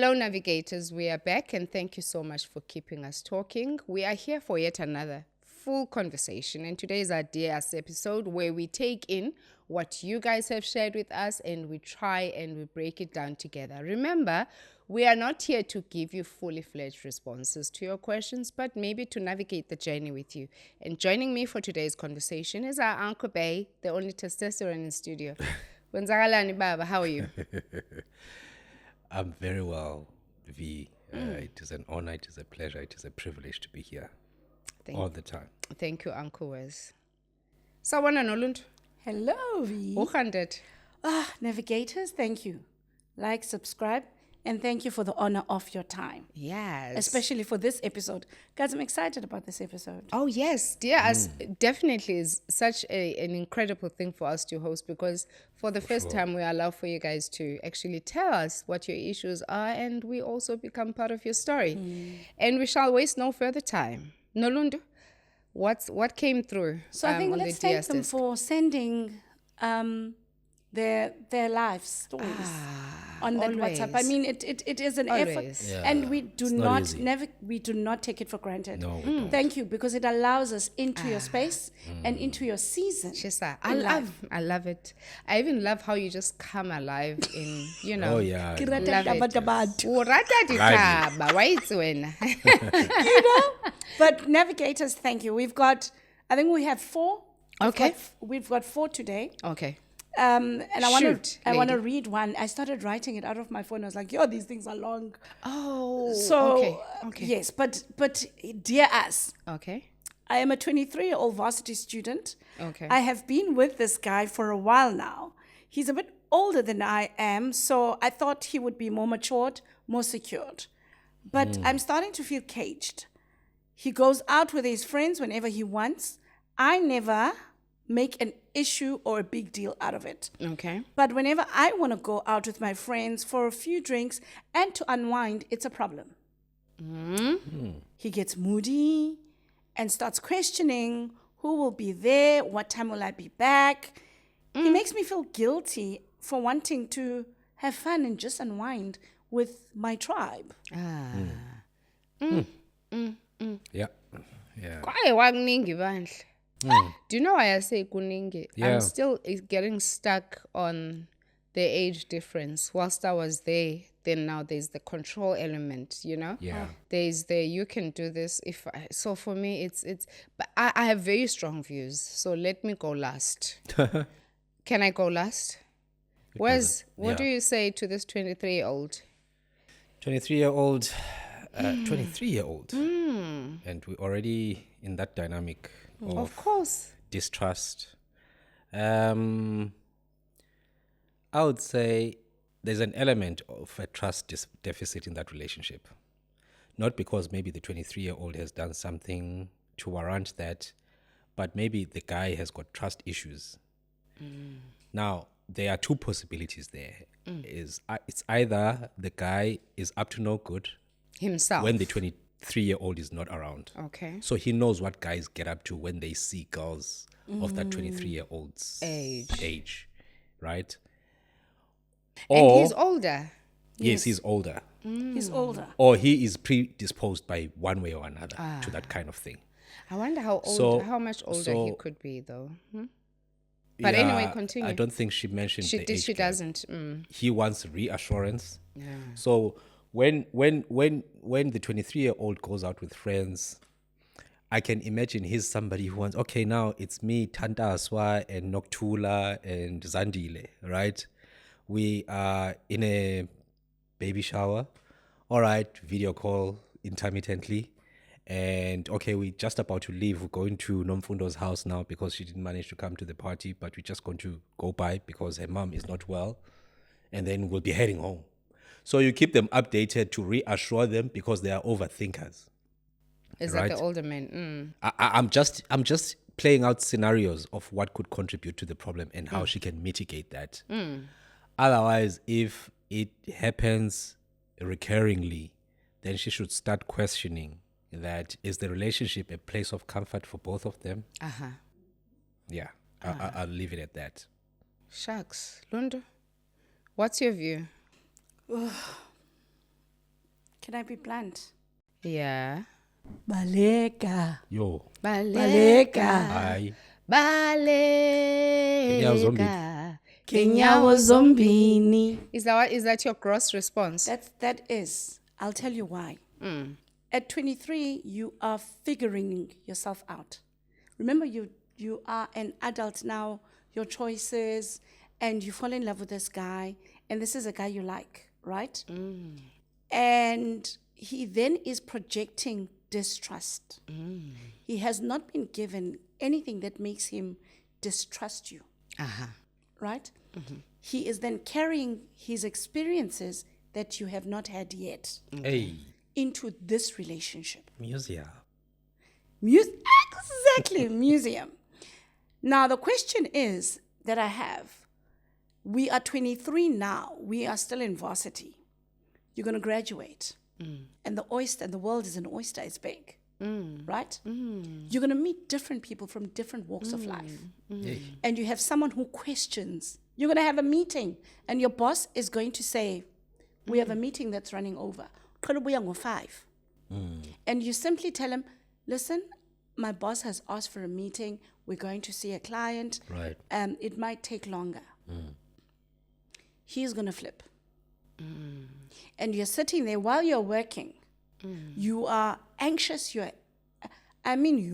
Hello, navigators. We are back, and thank you so much for keeping us talking. We are here for yet another full conversation, and today is our Dear Us episode where we take in what you guys have shared with us and we try and we break it down together. Remember, we are not here to give you fully fledged responses to your questions, but maybe to navigate the journey with you. And joining me for today's conversation is our Uncle Bay, the only testosterone in studio. Wenzakalani Baba, how are you? I'm very well, V. It is an honor, it is a pleasure, it is a privilege to be here all the time. Thank you, Uncle Wes. Sawona Noluntu. Hello, V. 100. Navigators, thank you. Like, subscribe, and thank you for the honor of your time. Yes. Especially for this episode. Guys, I'm excited about this episode. Oh, yes. Dear Us definitely is such an incredible thing for us to host because for the first time we allow for you guys to actually tell us what your issues are and we also become part of your story. And we shall waste no further time. Nolundu, what came through? So I think on let's the thank DS them desk? for sending their life stories on that WhatsApp. I always. mean, it is an effort, Always. and we do not not easy. we do not take it for granted. No, we don't. Thank you, because it allows us into your space and into your season. Shisa, in life. I love it. I even love how you just come alive in, you know. Oh, yeah. Ke rata Love it. taba-taba. O rata ditaba, wa itse wena. You know? But navigators, thank you. I think we have 4. Okay. We've got 4 today. Okay. And I want Shoot, to lady. read one. I started writing it out of my phone. I was like, yo, these things are long. Oh, So, okay. yes, but dear us, Okay. I am a 23-year-old varsity student. Okay. I have been with this guy for a while now. He's a bit older than I am, so I thought he would be more matured, more secured. But I'm starting to feel caged. He goes out with his friends whenever he wants. I never make an issue or a big deal out of it. Okay. But whenever I want to go out with my friends for a few drinks and to unwind, it's a problem. He gets moody and starts questioning who will be there, what time will I be back. He makes me feel guilty for wanting to have fun and just unwind with my tribe. Yeah. Yeah. Kwaye wakuningi bandla. Do you know why I say kuningi? Yeah. I'm still getting stuck on the age difference. Whilst I was there, then now there's the control element, you know? Yeah. There's the you can do this so for me it's but I have very strong views. So let me go last. Can I go last? Wes, what do you say to this 23-year-old? 23-year-old. 23-year-old. And we're already in that dynamic Of course. distrust. I would say there's an element of a trust deficit in that relationship. Not because maybe the 23-year-old has done something to warrant that, but maybe the guy has got trust issues. Now, there are 2 possibilities there. It's either the guy is up to no good Himself. when the 23-year-old is not around. Okay. So he knows what guys get up to when they see girls of that 23-year-old's age, right? And he's older. Yes, he's older. He's older. Or he is predisposed by one way or another to that kind of thing. I wonder how much older he could be though. But Yeah, anyway, continue. I don't think she mentioned the age She gap. doesn't. He wants reassurance. Yeah. So when the 23-year-old goes out with friends, I can imagine he's somebody who wants, okay, now it's me, Tantaswa and Noctula and Zandile, right? We are in a baby shower. All right, video call intermittently. And okay, we're just about to leave. We're going to Nomfundo's house now because she didn't manage to come to the party, but we're just going to go by because her mom is not well. And then we'll be heading home. So you keep them updated to reassure them because they are overthinkers. Is Right. that the older men? I'm just playing out scenarios of what could contribute to the problem and how she can mitigate that. Otherwise, if it happens recurringly, then she should start questioning that is the relationship a place of comfort for both of them? Yeah, I'll leave it at that. Shucks. Lundu, what's your view? Can I be blunt? Yeah. Baleka. Yo. Baleka. Aye. Baleka. Kenyawo zombini. Is that your gross response? That is. I'll tell you why. At 23, you are figuring yourself out. Remember, you are an adult now, your choices, and you fall in love with this guy, and this is a guy you like, right? And he then is projecting distrust. He has not been given anything that makes him distrust you, right? He is then carrying his experiences that you have not had yet Hey. into this relationship. Museum. Exactly, museum. Now, the question is that I have, we are 23 now. We are still in varsity. You're going to graduate. And the world is an oyster. It's big, right? You're going to meet different people from different walks of life. Hey. And you have someone who questions. You're going to have a meeting. And your boss is going to say, we have a meeting that's running over. 5. And you simply tell him, listen, my boss has asked for a meeting. We're going to see a client. Right. It might take longer. He's going to flip. And you're sitting there while you're working. You are anxious. You're anxious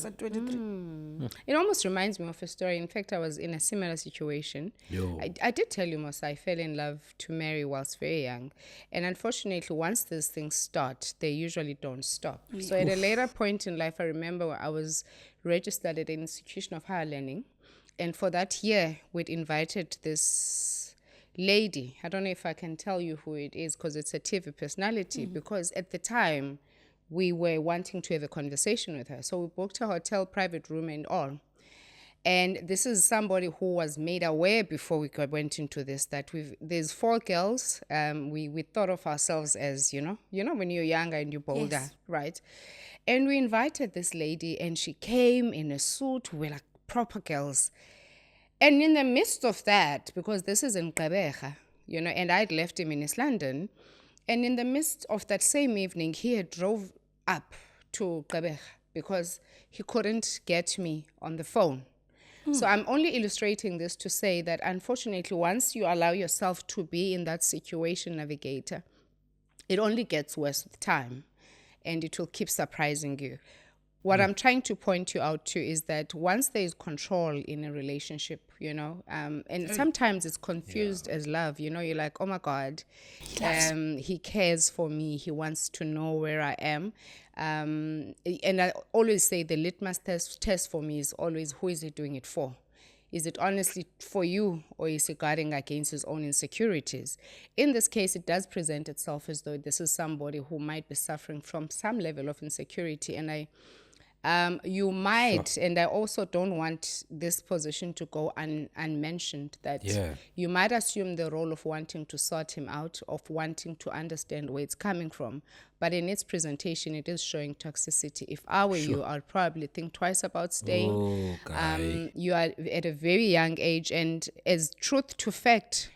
at 23. It almost reminds me of a story. In fact, I was in a similar situation. Yo. I did tell you, Mosa, I fell in love to marry whilst very young. And unfortunately, once these things start, they usually don't stop. So at a later point in life, I remember I was registered at an institution of higher learning. And for that year, we'd invited this lady. I don't know if I can tell you who it is because it's a TV personality. Because at the time, we were wanting to have a conversation with her. So we booked a hotel, private room and all. And this is somebody who was made aware before we went into this that there's 4 girls. We thought of ourselves as, you know when you're younger and you're bolder, Yes. right? And we invited this lady and she came in a suit. We were like proper girls. And in the midst of that, because this is in Gqeberha, and I'd left him in East London, and in the midst of that same evening, he had drove up to Gqeberha because he couldn't get me on the phone. So I'm only illustrating this to say that unfortunately, once you allow yourself to be in that situation, navigator, it only gets worse with time and it will keep surprising you. What I'm trying to point you out to is that once there is control in a relationship, and sometimes it's confused as love, you're like, oh my God, he cares for me. He wants to know where I am. And I always say the litmus test for me is always, who is he doing it for? Is it honestly for you, or is he guarding against his own insecurities? In this case, it does present itself as though this is somebody who might be suffering from some level of insecurity. And you might, and I also don't want this position to go unmentioned, that you might assume the role of wanting to sort him out, of wanting to understand where it's coming from. But in its presentation, it is showing toxicity. If I were you, I'd probably think twice about staying. You are at a very young age, and as truth to fact,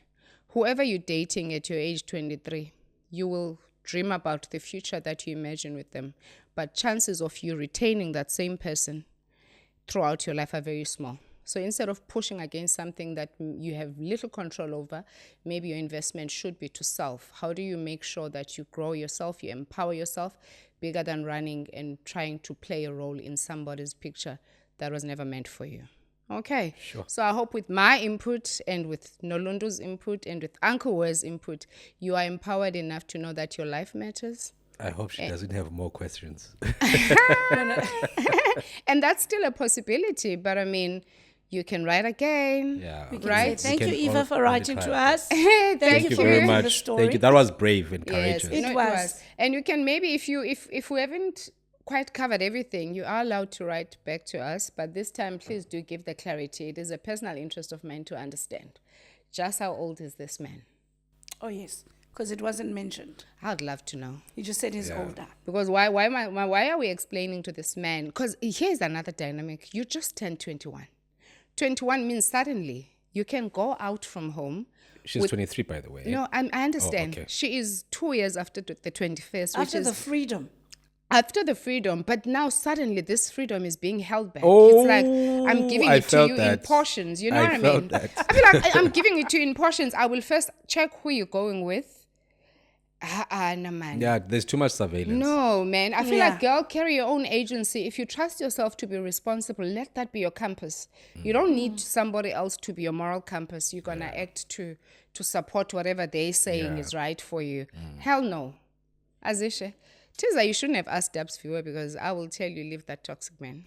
whoever you're dating at your age 23, you will dream about the future that you imagine with them. But chances of you retaining that same person throughout your life are very small. So instead of pushing against something that you have little control over, maybe your investment should be to self. How do you make sure that you grow yourself, you empower yourself, bigger than running and trying to play a role in somebody's picture that was never meant for you? Okay. Sure. So I hope with my input and with Nolondo's input and with Uncle Ware's input, you are empowered enough to know that your life matters. I hope she doesn't have more questions. And that's still a possibility, but I mean, you can write again. Yeah. Right? Thank you, can Eva, all for writing the to time. us. Thank you for very reading the much. story. Thank you. That was brave and Yes, courageous. It was. And you can maybe, if we haven't quite covered everything, you are allowed to write back to us. But this time, please do give the clarity. It is a personal interest of mine to understand. Just how old is this man? Oh, yes, because it wasn't mentioned. I'd love to know. He just said he's older. Because why are we explaining to this man? Because here's another dynamic. You just turned 21. 21 means suddenly You can go out from home. She's 23, by the way. No, I understand. okay. She is 2 years after the 21st, which After is the freedom. after the freedom. But now suddenly this freedom is being held back. Oh, it's like, I'm giving I it to felt you in that. portions. You know I what I felt mean? that. I feel like I'm giving it to you in portions. I will first check who you're going with. No, man. Yeah, there's too much surveillance. No, man. I feel Yeah. like, girl, carry your own agency. If you trust yourself to be responsible, let that be your compass. You don't need somebody else to be your moral compass. You're going to act to support whatever they're saying is right for you. Hell no. Azisha. Tiza, you shouldn't have asked Dubs Viwe because I will tell you, leave that toxic man.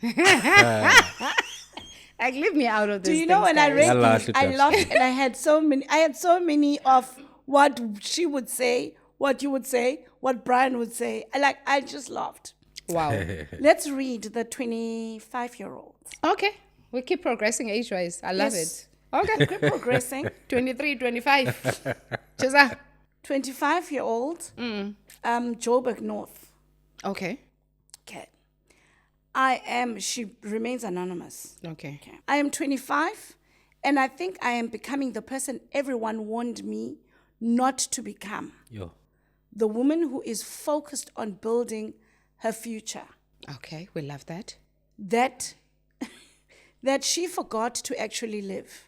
Like, leave me out of this. Do you know when I read Allah these, to I touch. laughed and I had so many of what she would say, what you would say, what Brian would say. I just laughed. Wow. Let's read the 25-year-old. Okay. We keep progressing age-wise. I love Yes. it. Okay. Keep progressing. 23, 25. Tiza. 25-year-old, Joburg North. Okay. Okay. She remains anonymous. Okay. Okay. I am 25, and I think I am becoming the person everyone warned me not to become. Yo. The woman who is focused on building her future. Okay. We love that. That she forgot to actually live.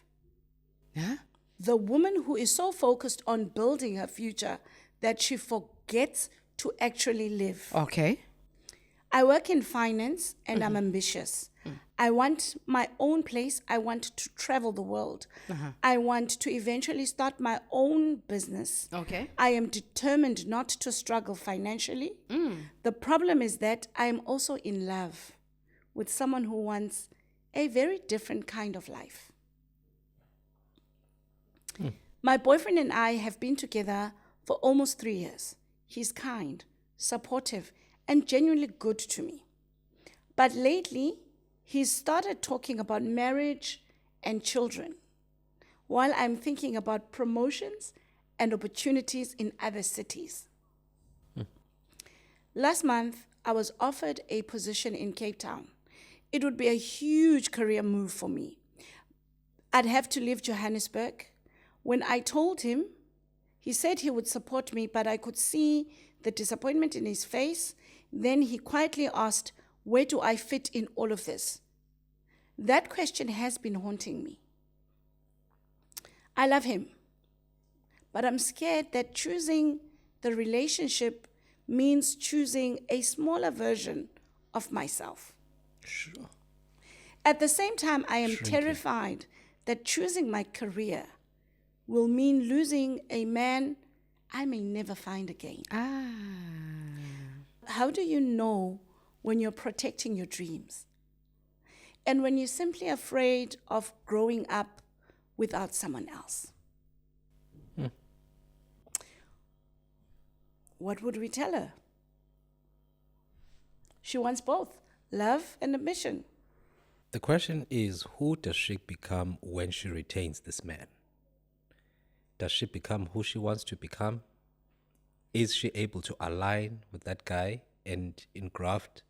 Huh? The woman who is so focused on building her future that she forgets to actually live. Okay. I work in finance and I'm ambitious. I want my own place. I want to travel the world. I want to eventually start my own business. Okay. I am determined not to struggle financially. The problem is that I am also in love with someone who wants a very different kind of life. My boyfriend and I have been together for almost 3 years. He's kind, supportive, and genuinely good to me. But lately, he's started talking about marriage and children, while I'm thinking about promotions and opportunities in other cities. Last month, I was offered a position in Cape Town. It would be a huge career move for me. I'd have to leave Johannesburg. When I told him, he said he would support me, but I could see the disappointment in his face. Then he quietly asked, where do I fit in all of this? That question has been haunting me. I love him, but I'm scared that choosing the relationship means choosing a smaller version of myself. Sure. At the same time, I am terrified that choosing my career will mean losing a man I may never find again. How do you know when you're protecting your dreams? And when you're simply afraid of growing up without someone else? What would we tell her? She wants both love and ambition. The question is, who does she become when she retains this man? Does she become who she wants to become? Is she able to align with that guy and engraft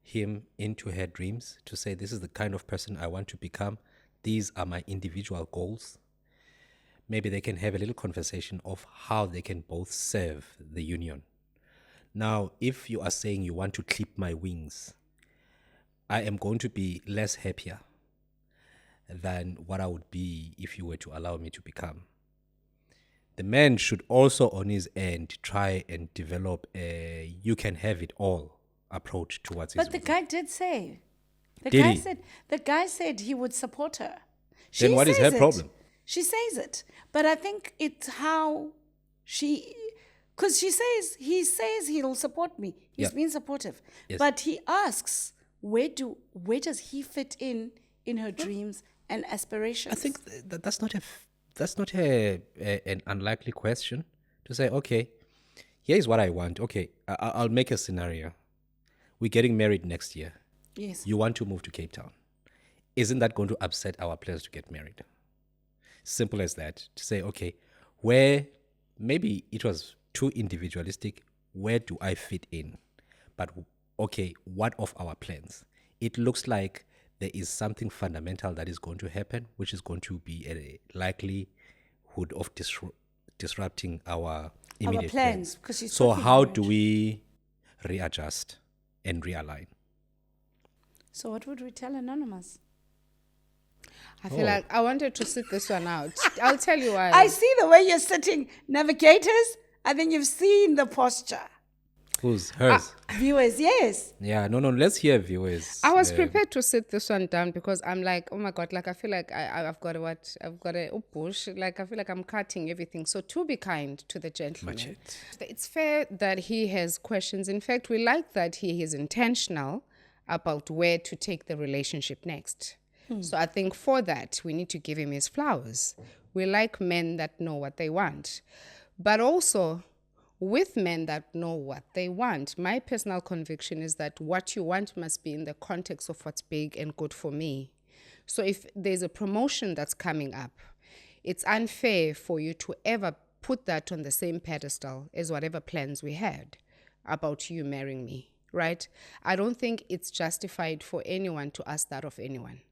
him into her dreams to say, this is the kind of person I want to become. These are my individual goals. Maybe they can have a little conversation of how they can both serve the union. Now, if you are saying you want to clip my wings, I am going to be less happier than what I would be if you were to allow me to become. The man should also, on his end, try and develop a you can have it all approach towards his But the guy did say. Did he? The guy said he would support her. Then what is says her it. problem? She says it. But I think it's how because he says he'll support me. He's Yeah. been supportive. Yes. But he asks, where does he fit in her dreams and aspirations? I think that's not an unlikely question to say, okay, here's what I want. Okay, I'll make a scenario. We're getting married next year. Yes. You want to move to Cape Town. Isn't that going to upset our plans to get married? Simple as that. To say, okay, where maybe it was too individualistic, where do I fit in? But okay, what of our plans? It looks like there is something fundamental that is going to happen, which is going to be a likelihood of disrupting our immediate plans, 'cause she's So talking how about do we readjust and realign? So what would we tell Anonymous? I feel like I wanted to sit this one out. I'll tell you why. I see the way you're sitting. Navigators, I think you've seen the posture. Who's hers? Viewers, yes. Yeah, no, let's hear viewers. I was prepared to sit this one down because I'm like, oh my God, like I feel like I've got a push. Like I feel like I'm cutting everything. So to be kind to the gentleman. It's fair that he has questions. In fact, we like that he is intentional about where to take the relationship next. So I think for that, we need to give him his flowers. We like men that know what they want. But also, with men that know what they want, my personal conviction is that what you want must be in the context of what's big and good for me. So if there's a promotion that's coming up, it's unfair for you to ever put that on the same pedestal as whatever plans we had about you marrying me, right? I don't think it's justified for anyone to ask that of anyone.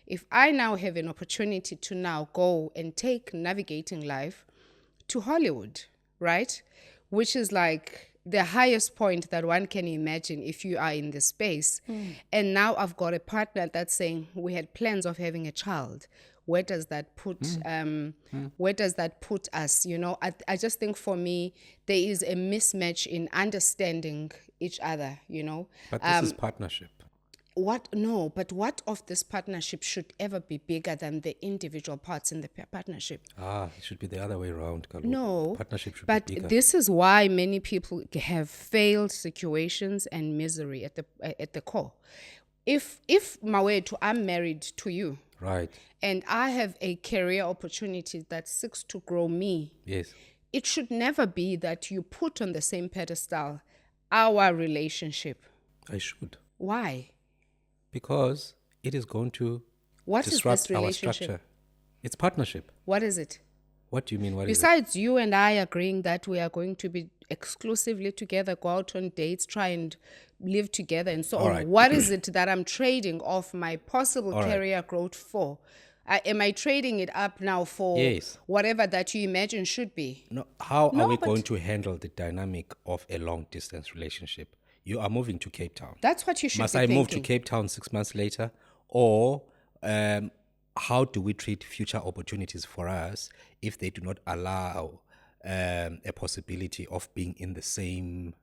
If I now have an opportunity to now go and take navigating life to Hollywood, right? Which is like the highest point that one can imagine if you are in this space. And now I've got a partner that's saying we had plans of having a child. Where does that put where does that put us? You know, I just think for me there is a mismatch in understanding each other, you know. But this is partnership. But what of this partnership should ever be bigger than the individual parts in the partnership? It should be the other way around, Kalu. No, Partnership should but be bigger. this is why many people have failed situations and misery at the core. If Mawetu, I'm married to you, Right. and I have a career opportunity that seeks to grow me, Yes. it should never be that you put on the same pedestal our relationship. I should. Why? Because it is going to What is disrupt this our relationship? structure. It's partnership. What is it? What do you mean? What is it? Besides you and I agreeing that we are going to be exclusively together, go out on dates, try and live together and so on. right. What is it that I'm trading off my possible right. career growth for? Am I trading it up now for Yes. whatever that you imagine should be? No, how are we but- going to handle the dynamic of a long distance relationship? You are moving to Cape Town. That's what you should Must be I thinking. move to Cape Town 6 months later? Or how do we treat future opportunities for us if they do not allow a possibility of being in the same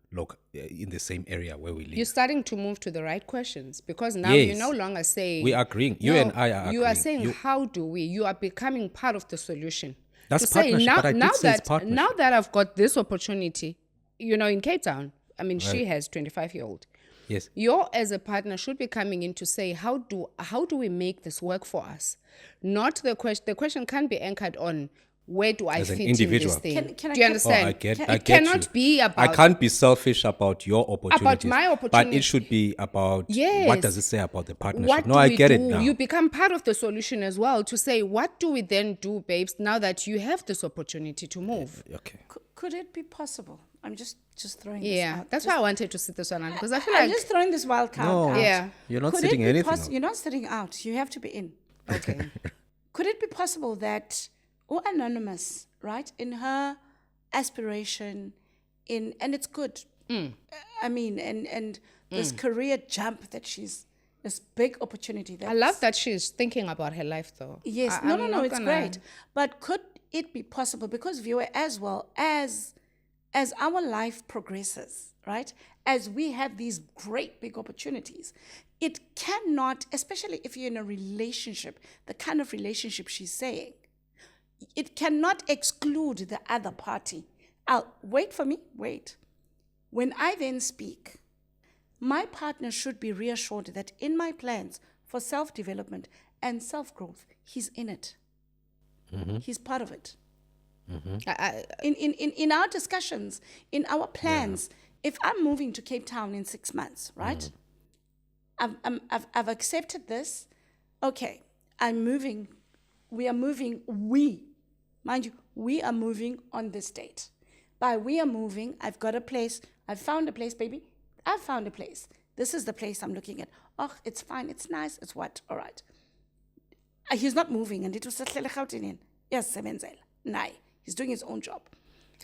area where we live? You're starting to move to the right questions because now Yes. you're no longer saying... We are agreeing. You and I are You are agreeing. saying, how do we? You are becoming part of the solution. That's To say, partnership, but I did say it's now partnership. that I've got this opportunity, you know, in Cape Town, I mean, she has 25-year-old. Yes. You as a partner should be coming in to say, how do we make this work for us? Not the question. The question can't be anchored on where do I As an fit individual. in this thing. Can I do you get- understand? I get it you. cannot be about... I can't be selfish about your opportunities. my But opportunity. it should be about Yes. what does it say about the partnership? What No, do I we get do? it now. You become part of the solution as well to say, what do we then do, babes, now that you have this opportunity to move? Okay. Could it be possible? I'm just throwing this Yeah, out. that's why I wanted to sit this one out because I feel I'm like... just throwing this wild card No, out. Yeah. you're not Could sitting it be anything. out. You're not sitting out. You have to be in. Okay. Could it be possible that, or Anonymous, right, in her aspiration, and it's good. I mean, and this career jump that this big opportunity. I love that she's thinking about her life though. Yes, I'm no, not it's gonna- great. But could it be possible, because Viwe, as well as our life progresses, right, as we have these great big opportunities, it cannot, especially if you're in a relationship, the kind of relationship she's saying, it cannot exclude the other party. Wait for me, wait. When I then speak, my partner should be reassured that in my plans for self-development and self-growth, he's in it. He's part of it. In our discussions, in our plans, if I'm moving to Cape Town in 6 months, right? I've accepted this. Okay, I'm moving. We are moving. Mind you, we are moving on this date. By we are moving, I've got a place. I've found a place, baby. I've found a place. this is the place I'm looking at. Oh, it's fine, it's nice, it's what? All right. He's not moving, and it was yes, Nay, he's doing his own job.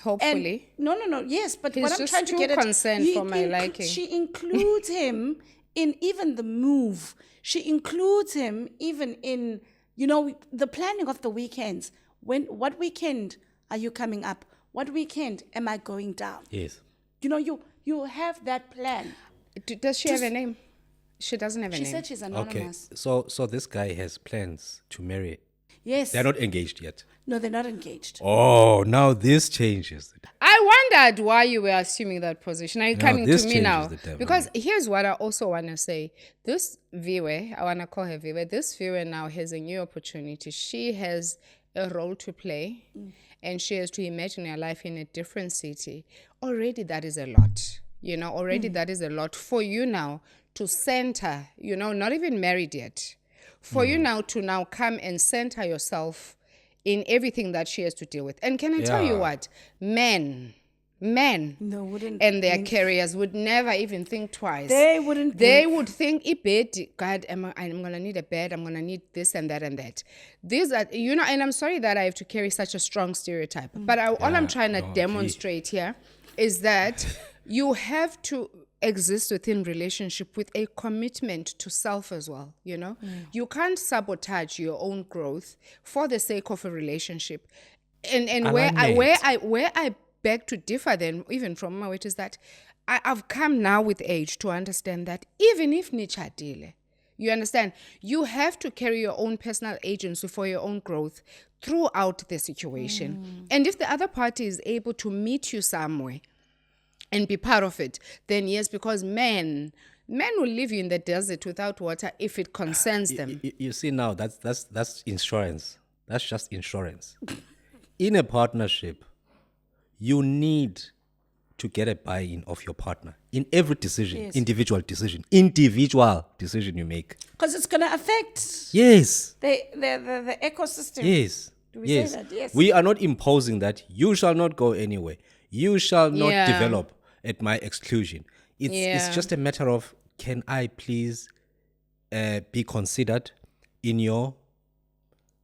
Hopefully. And no, yes, but He's what I'm just trying to too get at, concerned for my liking. she includes him in even the move. She includes him even in, the planning of the weekends. What weekend are you coming up? What weekend am I going down? Yes. You have that plan. Does she have a name? She doesn't have a name. She said she's Okay. anonymous. So this guy has plans to marry. Yes. They're not engaged yet. No, they're not engaged. Oh, now this changes. I wondered why you were assuming that position. Are you coming this to me changes now? the dynamic. Because here's what I also want to say. This Viwe, I want to call her Viwe, this Viwe now has a new opportunity. She has a role to play and she has to imagine her life in a different city. Already that is a lot. Already that is a lot for you now to center, not even married yet. For you now to come and center yourself in everything that she has to deal with. And can I tell you what? Men wouldn't and their careers would never even think twice. They wouldn't. They would think, God, I'm going to need a bed. I'm going to need this and that and that. These are, and I'm sorry that I have to carry such a strong stereotype. But all I'm trying to demonstrate here is that you have to exist within relationship with a commitment to self as well. You can't sabotage your own growth for the sake of a relationship. And where I beg to differ then even from my weight is that I've come now with age to understand that even if nichadile, you understand, you have to carry your own personal agency for your own growth throughout the situation. And if the other party is able to meet you somewhere and be part of it, then yes, because men will leave you in the desert without water if it concerns them. You see now, that's insurance. That's just insurance. In a partnership, you need to get a buy-in of your partner in every decision, Yes. individual decision you make. Because it's going to affect Yes. the ecosystem. Yes. Do we Yes. say that? Yes. We are not imposing that you shall not go anywhere. You shall not Yeah. develop at my exclusion. It's just a matter of, can I please be considered in your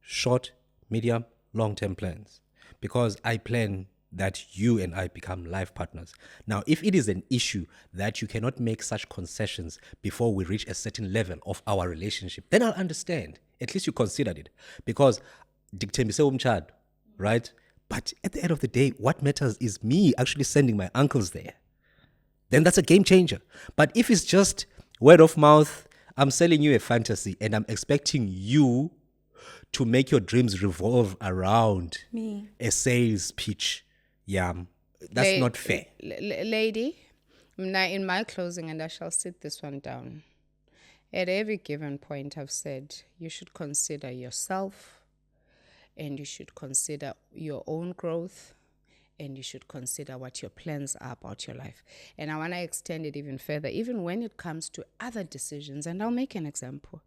short, medium, long-term plans? Because I plan that you and I become life partners. Now, if it is an issue that you cannot make such concessions before we reach a certain level of our relationship, then I'll understand. At least you considered it. Because right? But at the end of the day, what matters is me actually sending my uncles there. Then that's a game changer. But if it's just word of mouth, I'm selling you a fantasy and I'm expecting you to make your dreams revolve around Me. a sales pitch. Yeah, that's not fair. Lady, now in my closing, and I shall sit this one down. At every given point, I've said you should consider yourself and you should consider your own growth and you should consider what your plans are about your life. And I want to extend it even further, even when it comes to other decisions. And I'll make an example.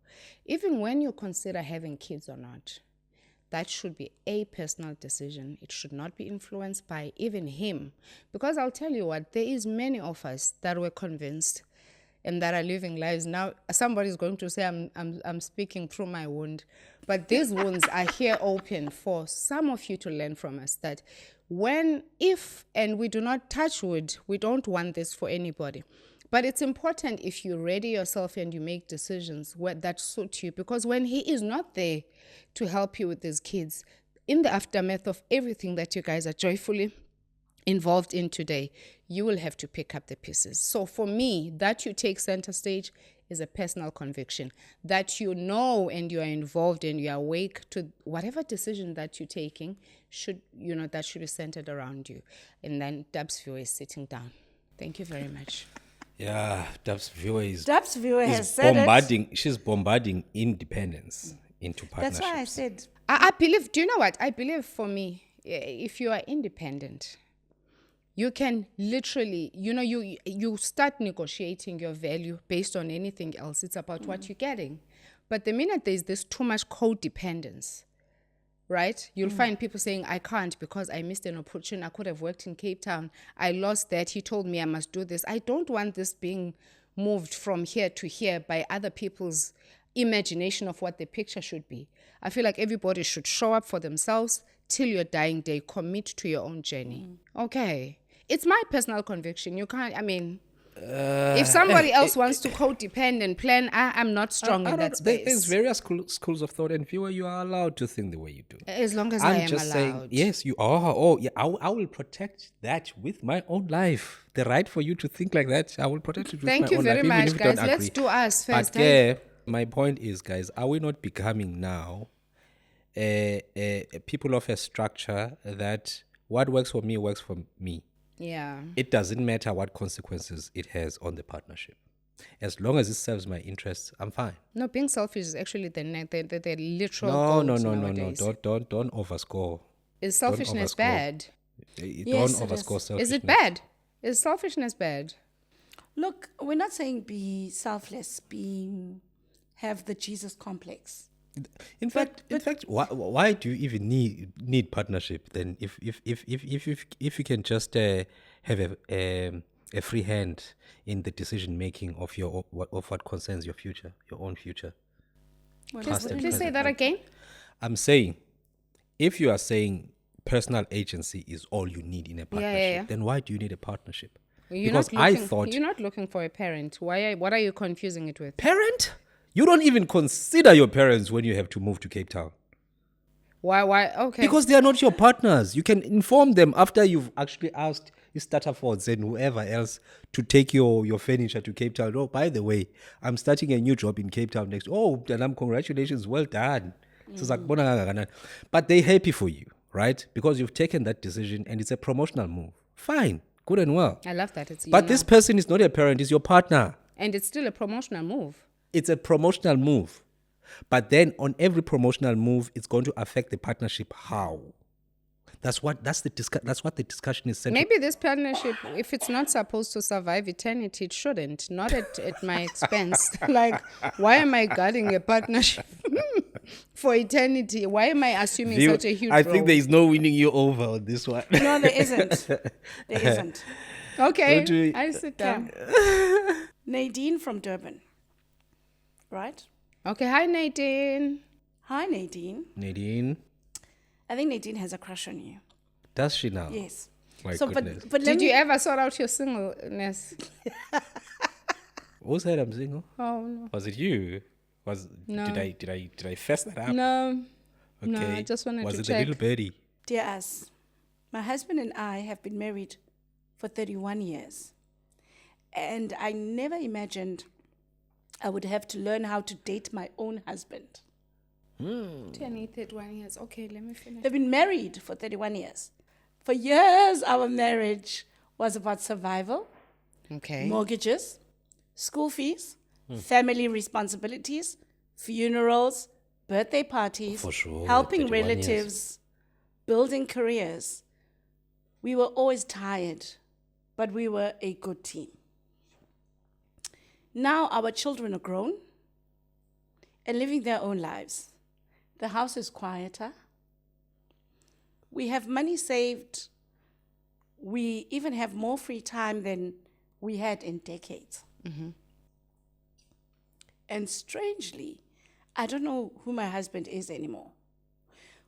Even when you consider having kids or not, that should be a personal decision. It should not be influenced by even him. Because I'll tell you what, there is many of us that were convinced and that are living lives. Now, somebody's going to say I'm speaking through my wound. But these wounds are here open for some of you to learn from us that and we do not touch wood, we don't want this for anybody. But it's important if you ready yourself and you make decisions that suit you. Because when he is not there to help you with these kids, in the aftermath of everything that you guys are joyfully involved in today, you will have to pick up the pieces. So for me, that you take center stage is a personal conviction. That you know and you are involved and you are awake to whatever decision that you're taking that should be centered around you. And then Dubs Viwe is sitting down. Thank you very much. Yeah, Dubs Viwe Dubs Viwe is has said bombarding. She's bombarding independence into partnerships. That's why I said. I believe, do you know what? I believe for me, if you are independent, you can literally, you start negotiating your value based on anything else. It's about what you're getting. But the minute there's this too much codependence, right? You'll find people saying, I can't because I missed an opportunity. I could have worked in Cape Town. I lost that. He told me I must do this. I don't want this being moved from here to here by other people's imagination of what the picture should be. I feel like everybody should show up for themselves till your dying day, commit to your own journey. Okay. It's my personal conviction. You can't, I mean, if somebody else wants to codepend and plan, I'm not strong in that space. There's various schools of thought, and Viwe, you are allowed to think the way you do. As long as I am just allowed. saying, yes, you are. Oh, yeah, I will protect that with my own life. The right for you to think like that, I will protect it with Thank my you own very life. much, even if you guys. don't Let's agree. do us first. But yeah, my point is, guys, are we not becoming now people of a structure that what works for me works for me? Yeah. It doesn't matter what consequences it has on the partnership. As long as it serves my interests, I'm fine. No, being selfish is actually the literal No, goal no. nowadays. Don't overscore. Is selfishness overscore. bad? Yes, Don't it overscore is. selfishness. Is it bad? Is selfishness bad? Look, we're not saying be selfless, have the Jesus complex. In fact, why do you even need partnership then? If you can just have a free hand in the decision making of what concerns your future, your own future. Please say that again. I'm saying, if you are saying personal agency is all you need in a partnership, then why do you need a partnership? Because I thought you're not looking for a parent. What are you confusing it with? parent. You don't even consider your parents when you have to move to Cape Town. Why? Okay. Because they are not your partners. You can inform them after you've actually asked Starterfords and whoever else to take your furniture to Cape Town. Oh, by the way, I'm starting a new job in Cape Town next. Oh, Danam, congratulations. Well done. But they're happy for you, right? Because you've taken that decision and it's a promotional move. Fine. Good and well. I love that. It's But this person is not a parent. It's your partner. and it's still a promotional move. It's a promotional move. But then on every promotional move, it's going to affect the partnership. How? That's what the discussion is centered. Maybe this partnership, if it's not supposed to survive eternity, it shouldn't. Not at my expense. Like, why am I guarding a partnership for eternity? Why am I assuming such a huge I role? think there is no winning you over on this one. No, there isn't. There isn't. Okay, I sit down. Nadine from Durban. Right? Okay, hi Nadine. Hi, Nadine. Nadine, I think Nadine has a crush on you. does she now? Yes. My So, goodness. but let Did me, you ever sort out your singleness? Who said I'm single? Oh no. Was it you? No. Did I fess that up? No. Okay. No, I just wanted Was to it check. the little birdie? dear us, my husband and I have been married for 31 years. And I never imagined I would have to learn how to date my own husband. 31 years. Okay, let me finish. They've been married for 31 years. For years, our marriage was about survival, Okay. mortgages, school fees, family responsibilities, funerals, birthday parties, For sure, helping 31 years. relatives, building careers. We were always tired, but we were a good team. Now our children are grown and living their own lives. The house is quieter. We have money saved. We even have more free time than we had in decades. And strangely, I don't know who my husband is anymore.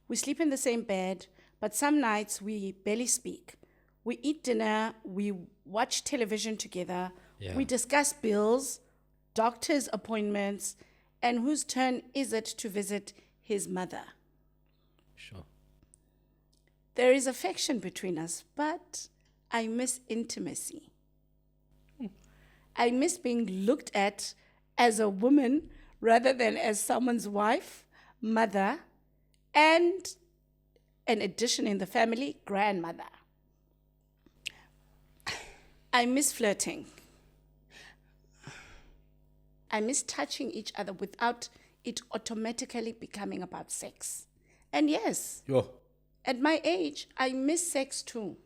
We sleep in the same bed, but some nights we barely speak. We eat dinner, we watch television together, Yeah. we discuss bills, doctor's appointments, and whose turn is it to visit his mother. Sure. There is affection between us, but I miss intimacy. I miss being looked at as a woman rather than as someone's wife, mother, and an addition in the family, grandmother. I miss flirting. I miss touching each other without it automatically becoming about sex. And yes, Yo. at my age, I miss sex too.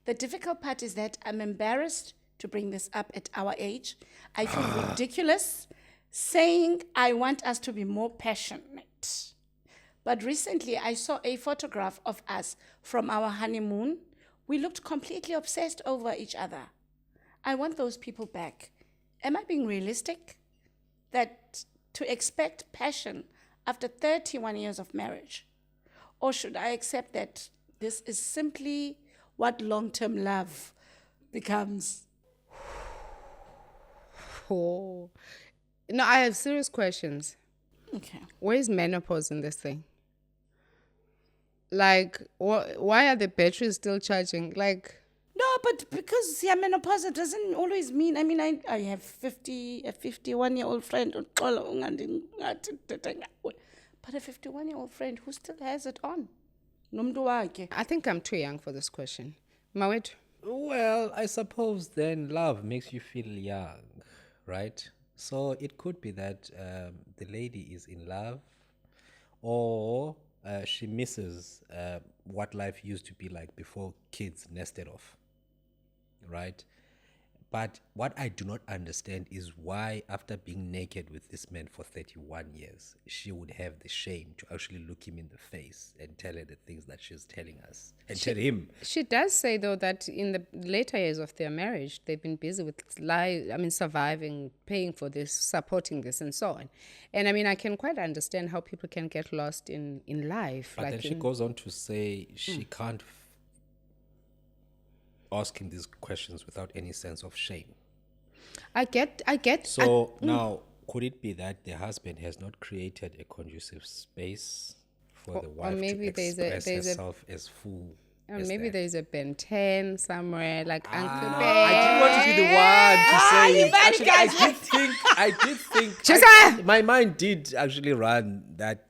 The difficult part is that I'm embarrassed to bring this up at our age. I feel ridiculous saying I want us to be more passionate. But recently, I saw a photograph of us from our honeymoon. We looked completely obsessed over each other. I want those people back. Am I being realistic? That to expect passion after 31 years of marriage? Or should I accept that this is simply what long-term love becomes? Oh. No, I have serious questions. Okay. Where's menopause in this thing? Like, why are the batteries still charging? Like, No, but because menopause doesn't always mean. I mean, I have a 51-year-old friend, but a 51-year-old friend who still has it on. Nomntu wakhe. I think I'm too young for this question. Mawet, Well, I suppose then love makes you feel young, right? So it could be that the lady is in love, or she misses what life used to be like before kids nested off, right? But what I do not understand is why, after being naked with this man for 31 years, she would have the shame to actually look him in the face and tell her the things that she's telling us and tell him. she does say, though, that in the later years of their marriage, they've been busy with surviving, paying for this, supporting this, and so on. And I mean, I can quite understand how people can get lost in life. But then she goes on to say she can't ask him these questions without any sense of shame. I get. So now, could it be that the husband has not created a conducive space for the wife maybe to express herself as full? As maybe that? there's a Ben 10 somewhere, like Uncle Ben. I didn't want to be the one to say it. Actually, I did think. My mind did actually run that.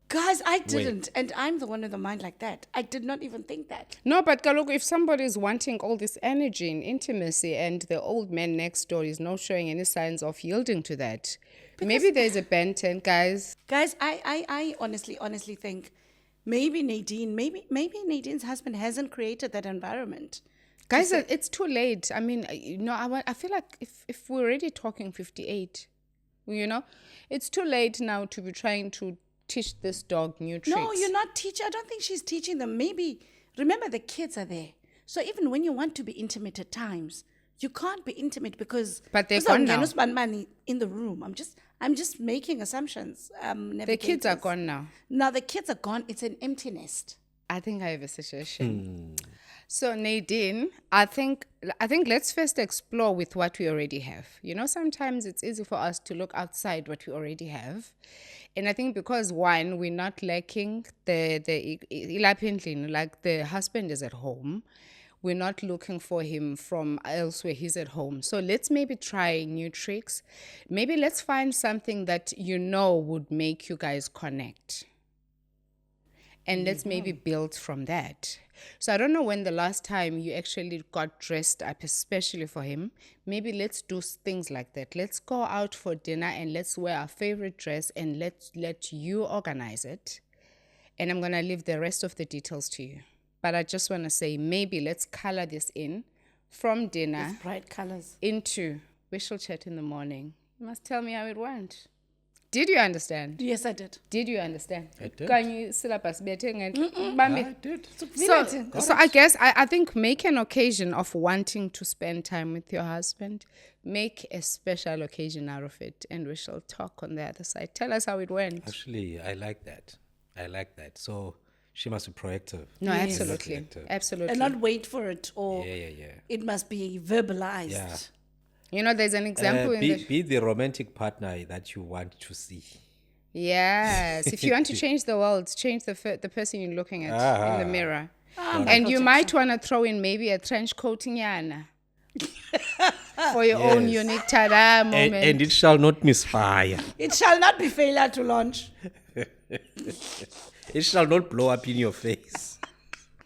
Guys, I didn't. And I'm the one with the mind like that. I did not even think that. No, but Kaloku, if somebody is wanting all this energy and intimacy and the old man next door is not showing any signs of yielding to that, maybe there's a Ben 10, guys. Guys, I honestly think maybe Nadine's husband hasn't created that environment. Guys, it's too late. I mean, I feel like if we're already talking 58, it's too late now to be trying to teach this dog new tricks. No, you're not teaching. I don't think she's teaching them. Maybe, remember, the kids are there. So even when you want to be intimate at times, you can't be intimate because But they're gone now. In the room. I'm just making assumptions. The kids are gone now. Now the kids are gone. It's an empty nest. I think I have a suggestion. So Nadine, I think let's first explore with what we already have. Sometimes it's easy for us to look outside what we already have. And I think because one, we're not lacking the husband is at home. We're not looking for him from elsewhere. He's at home. So let's maybe try new tricks. Maybe let's find something that would make you guys connect. And let's maybe build from that. So I don't know when the last time you actually got dressed up, especially for him. Maybe let's do things like that. Let's go out for dinner and let's wear our favorite dress and let's let you organize it. And I'm going to leave the rest of the details to you. But I just want to say maybe let's color this in from dinner With bright colors. into we shall chat in the morning. You must tell me how it went. Did you understand? Yes, I did. Did you understand? I did. Can you syllabus betting and I did. so I guess I think make an occasion of wanting to spend time with your husband. Make a special occasion out of it, and we shall talk on the other side. Tell us how it went. Actually, I like that. So she must be proactive. No, Yes. absolutely. And not wait for it, or Yeah. it must be verbalized. Yeah. There's an example be the romantic partner that you want to see. Yes. If you want to change the world, change the person you're looking at in the mirror. And you might want to throw in maybe a trench coating yana for your own unique tada moment. And it shall not misfire. It shall not be failure to launch. It shall not blow up in your face.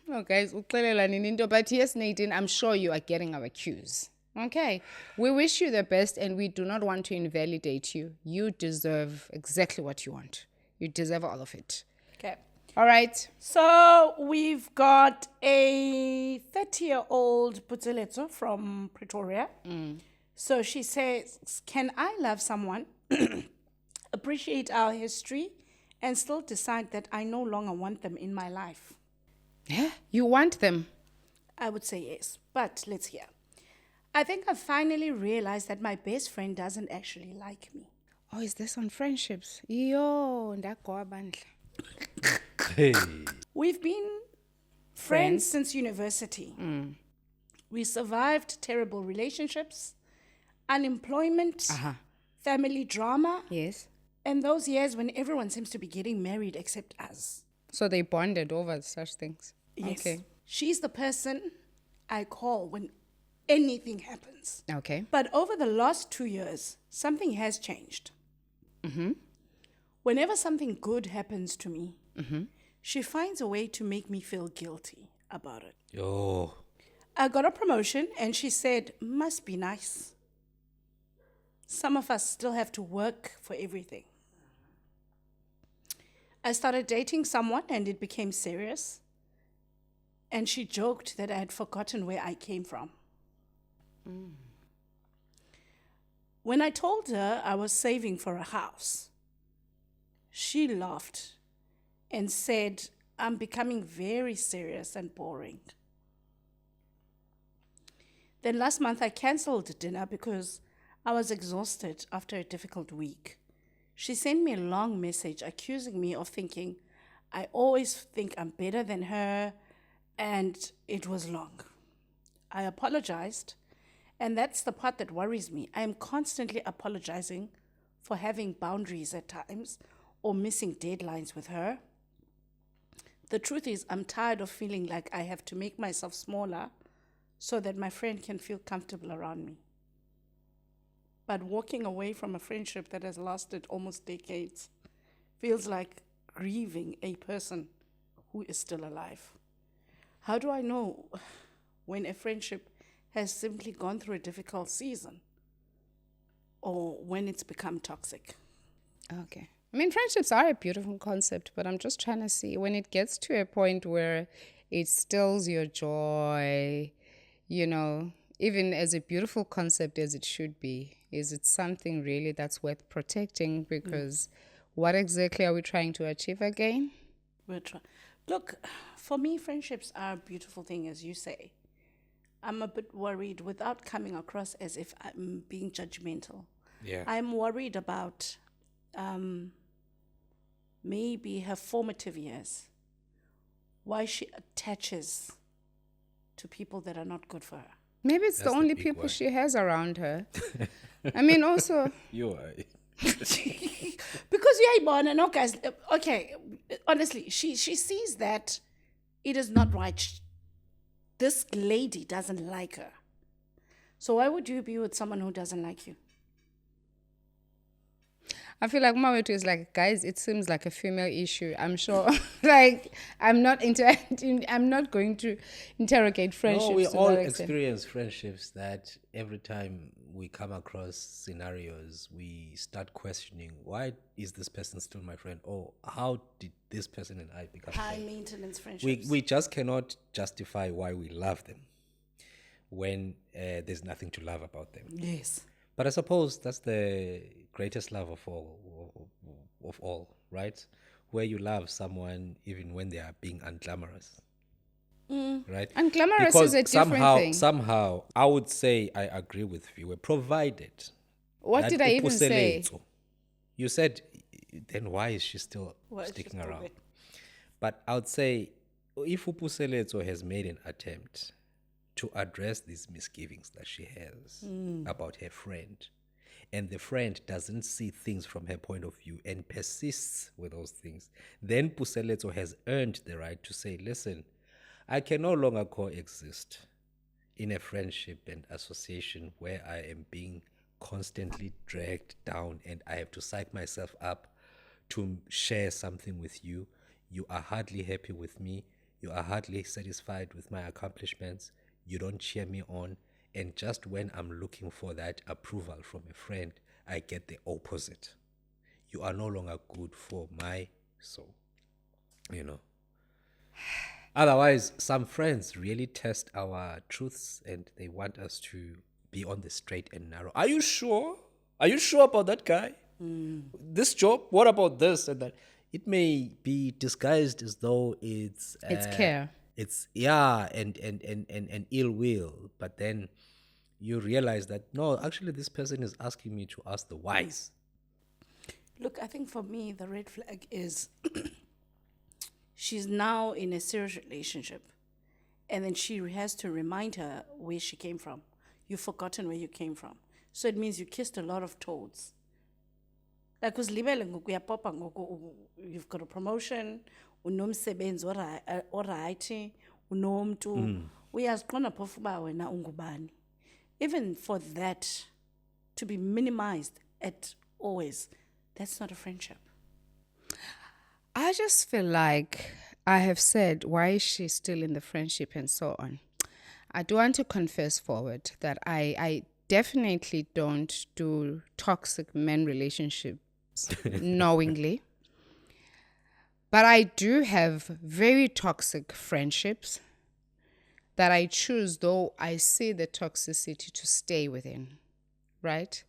Oh, guys, but yes, Nadine, I'm sure you are getting our cues. Okay. We wish you the best and we do not want to invalidate you. You deserve exactly what you want. You deserve all of it. Okay. All right. So we've got a 30-year-old Putzeletso from Pretoria. So she says, can I love someone, appreciate our history, and still decide that I no longer want them in my life? Yeah, you want them. I would say yes, but let's hear. I think I finally realized that my best friend doesn't actually like me. Oh, is this on friendships? Yo, ndagoa bandla. Hey. We've been friends since university. We survived terrible relationships, unemployment, family drama, Yes. and those years when everyone seems to be getting married except us. So they bonded over such things. Yes. Okay. She's the person I call when anything happens. Okay. But over the last 2 years, something has changed. Whenever something good happens to me, she finds a way to make me feel guilty about it. Yo. I got a promotion and she said, must be nice. Some of us still have to work for everything. I started dating someone and it became serious. And she joked that I had forgotten where I came from. When I told her I was saving for a house, she laughed and said, I'm becoming very serious and boring. Then last month I cancelled dinner because I was exhausted after a difficult week. She sent me a long message accusing me of thinking I always think I'm better than her, and it was long. I apologized, and that's the part that worries me. I am constantly apologizing for having boundaries at times or missing deadlines with her. The truth is, I'm tired of feeling like I have to make myself smaller so that my friend can feel comfortable around me. But walking away from a friendship that has lasted almost decades feels like grieving a person who is still alive. How do I know when a friendship has simply gone through a difficult season or when it's become toxic? Okay. I mean, friendships are a beautiful concept, but I'm just trying to see when it gets to a point where it stills your joy, you know, even as a beautiful concept as it should be, is it something really that's worth protecting? Because what exactly are we trying to achieve again? Look, for me, friendships are a beautiful thing, as you say. I'm a bit worried without coming across as if I'm being judgmental. Yeah. I'm worried about maybe her formative years, why she attaches to people that are not good for her. Maybe it's That's the the only big people one. she has around her. I mean, also, You are. Because yeah, Ibona, no guys. Okay, honestly, she sees that it is not right. This lady doesn't like her. So why would you be with someone who doesn't like you? I feel like Mawetu is like, guys, it seems like a female issue. I'm sure. Like, I'm not going to interrogate friendships. No, we to all that extent. experience friendships that every time we come across scenarios, we start questioning, why is this person still my friend? Or how did this person and I become High friends? maintenance friendships. We just cannot justify why we love them when there's nothing to love about them. Yes. But I suppose that's the greatest love of all, right? Where you love someone even when they are being unglamorous, right? And glamorous Because is a different thing. somehow, I would say I agree with Viwe, provided. What that did I even say? upuseletso- You said, then why is she still Why is she sticking still around? there? But I would say, if upuseletso has made an attempt to address these misgivings that she has about her friend, and the friend doesn't see things from her point of view and persists with those things, then Puseletso has earned the right to say, listen, I can no longer coexist in a friendship and association where I am being constantly dragged down and I have to psych myself up to share something with you. You are hardly happy with me. You are hardly satisfied with my accomplishments. You don't cheer me on. And just when I'm looking for that approval from a friend, I get the opposite. You are no longer good for my soul. You know. Otherwise, some friends really test our truths and they want us to be on the straight and narrow. Are you sure? Are you sure about that guy? This job? What about this and that? It may be disguised as though it's It's care. It's and ill will, but then you realize that, no, actually, this person is asking me to ask the whys. Look, I think for me, the red flag is she's now in a serious relationship. And then she has to remind her where she came from. You've forgotten where you came from. So it means you kissed a lot of toads. Like, you've got a promotion, unomsebenzi orayithi, unomntu, uyaziqonda phofu uba wena ungubani. Even for that to be minimized at always, that's not a friendship. I just feel like I have said, why is she still in the friendship and so on? I do want to confess forward that I definitely don't do toxic men relationships knowingly. But I do have very toxic friendships that I choose, though I see the toxicity, to stay within, right?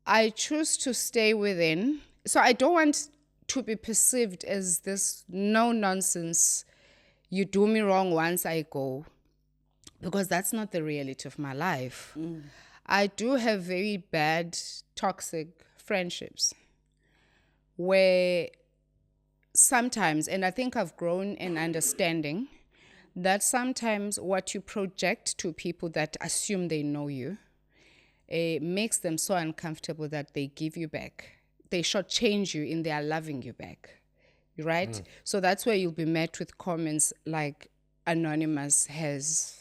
I choose to stay within. So I don't want to be perceived as this no-nonsense, you do me wrong once I go, because that's not the reality of my life. I do have very bad, toxic friendships where sometimes, and I think I've grown in understanding that sometimes what you project to people that assume they know you makes them so uncomfortable that they give you back. They shortchange you in their loving you back, right? So that's where you'll be met with comments like Anonymous has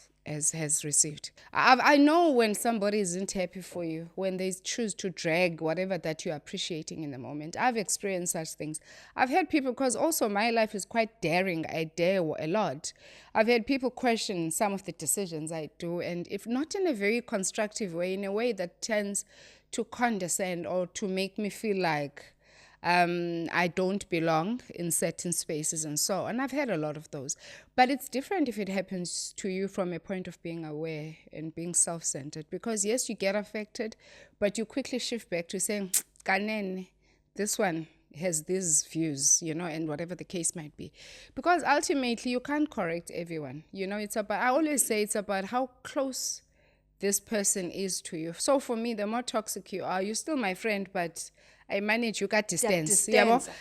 received. I know when somebody isn't happy for you, when they choose to drag whatever that you're appreciating in the moment. I've experienced such things. I've had people, because also my life is quite daring. I dare a lot. I've had people question some of the decisions I do, and if not in a very constructive way, in a way that tends to condescend or to make me feel like I don't belong in certain spaces and so on. I've had a lot of those. But it's different if it happens to you from a point of being aware and being self-centered. Because yes, you get affected, but you quickly shift back to saying, Kanene, this one has these views, and whatever the case might be. Because ultimately, you can't correct everyone. It's about, I always say it's about how close this person is to you. So for me, the more toxic you are, you're still my friend, but I manage you at distance.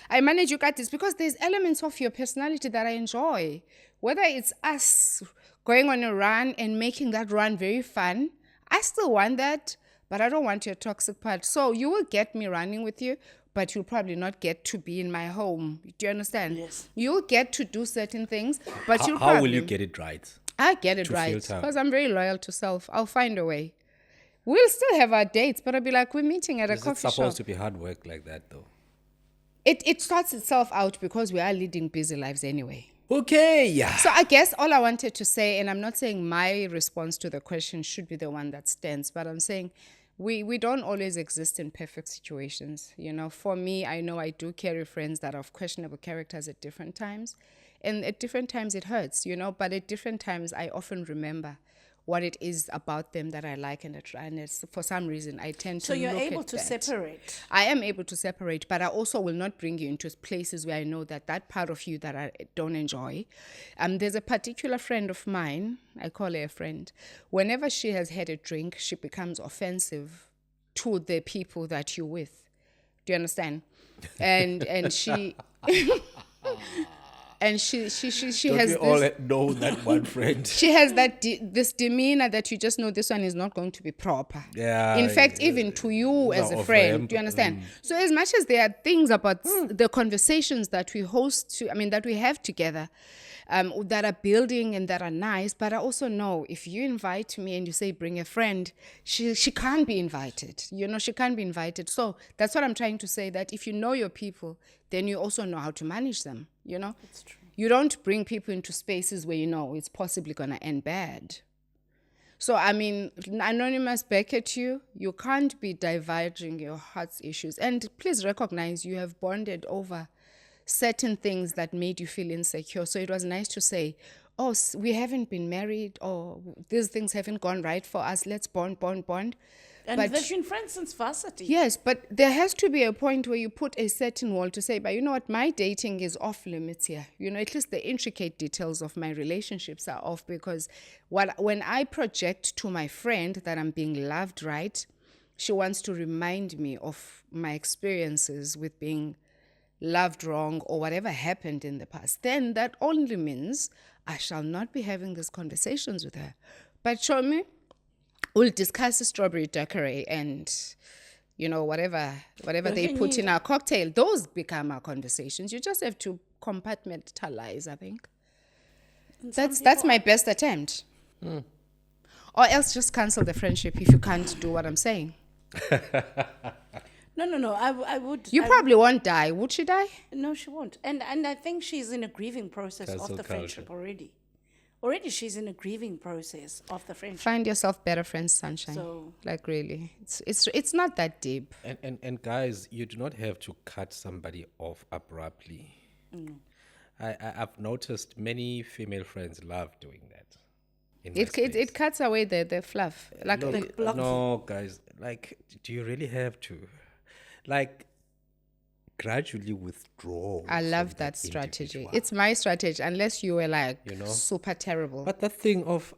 I manage you at distance because there's elements of your personality that I enjoy. Whether it's us going on a run and making that run very fun, I still want that, but I don't want your toxic part. So you will get me running with you, but you'll probably not get to be in my home. Do you understand? Yes. You'll get to do certain things, but How will you get it right? I get it right because I'm very loyal to self. I'll find a way. We'll still have our dates, but I'll be like, we're meeting at a coffee shop. It's supposed to be hard work like that, though. It sorts itself out because we are leading busy lives anyway. Okay, yeah. So I guess all I wanted to say, and I'm not saying my response to the question should be the one that stands, but I'm saying we don't always exist in perfect situations. For me, I know I do carry friends that are of questionable characters at different times. And at different times it hurts, but at different times I often remember what it is about them that I like, and for some reason I tend to look at that. So you're able to separate? I am able to separate, but I also will not bring you into places where I know that part of you that I don't enjoy. There's a particular friend of mine, I call her a friend. Whenever she has had a drink, she becomes offensive to the people that you're with. Do you understand? And she... And she Don't has we all know that one friend? She has this demeanor that you just know this one is not going to be proper. Yeah. In fact, even to you as a friend, do you understand? So as much as there are things about the conversations that we that we have together, that are building and that are nice, but I also know if you invite me and you say bring a friend, she can't be invited. She can't be invited. So that's what I'm trying to say, that if you know your people, then you also know how to manage them. That's true. You don't bring people into spaces where it's possibly going to end bad. So, Anonymous, back at you. You can't be diverging your heart's issues. And please recognize you have bonded over certain things that made you feel insecure. So it was nice to say, oh, we haven't been married, or these things haven't gone right for us. Let's bond. And they've been friends since varsity. Yes, but there has to be a point where you put a certain wall to say, but you know what, my dating is off limits here. You know, at least the intricate details of my relationships are off, because when I project to my friend that I'm being loved right, she wants to remind me of my experiences with being loved wrong or whatever happened in the past. Then that only means I shall not be having these conversations with her. But show me, we'll discuss the strawberry daiquiri and, you know, whatever they put in our cocktail. Those become our conversations. You just have to compartmentalize, I think. That's my best attempt. Or else just cancel the friendship if you can't do what I'm saying. No. I would. You probably won't die. Would she die? No, she won't. And I think she's in a grieving process Cancel of the culture. friendship already. Already she's in a grieving process of the friendship. Find yourself better friends, sunshine. So- like really, it's not that deep. And guys, you do not have to cut somebody off abruptly. I've noticed many female friends love doing that. In my It space. cuts away the fluff. Like Look, block no, guys, like, do you really have to? Like, gradually withdraw. I from love that strategy. individual. It's my strategy, unless you were like You know? super terrible. But that thing of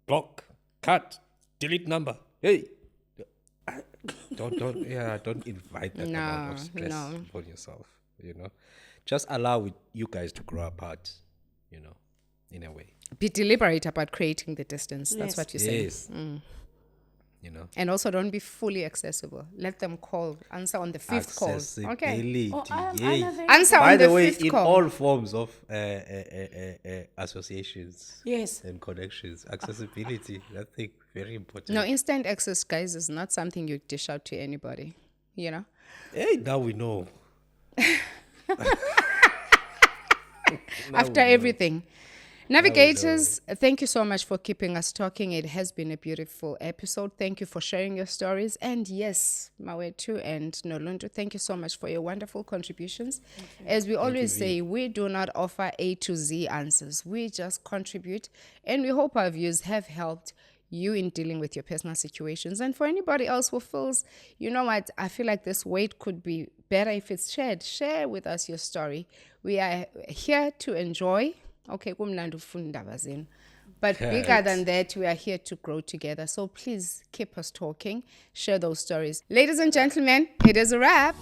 block, cut, delete number, hey, don't invite that amount of stress no. upon yourself. You know, just allow you guys to grow apart. You know, in a way. Be deliberate about creating the distance. That's Yes. what you say. Yes. You know, And also don't be fully accessible. Let them call. Answer on the fifth call. Okay. accessibility. Oh, yay. Answer By on the the way, fifth in call. all forms of associations Yes. and connections, accessibility, that thing, very important. No, instant access, guys, is not something you dish out to anybody. You know? Hey, now we know. After everything. Navigators, thank you so much for keeping us talking. It has been a beautiful episode. Thank you for sharing your stories. And yes, Mawetu and Nolonto, thank you so much for your wonderful contributions. As we always say, we do not offer A to Z answers. We just contribute. And we hope our views have helped you in dealing with your personal situations. And for anybody else who feels, you know what, I feel like this weight could be better if it's shared. Share with us your story. We are here to enjoy. Okay, but bigger than that, we are here to grow together. So please keep us talking. Share those stories. Ladies and gentlemen, it is a wrap.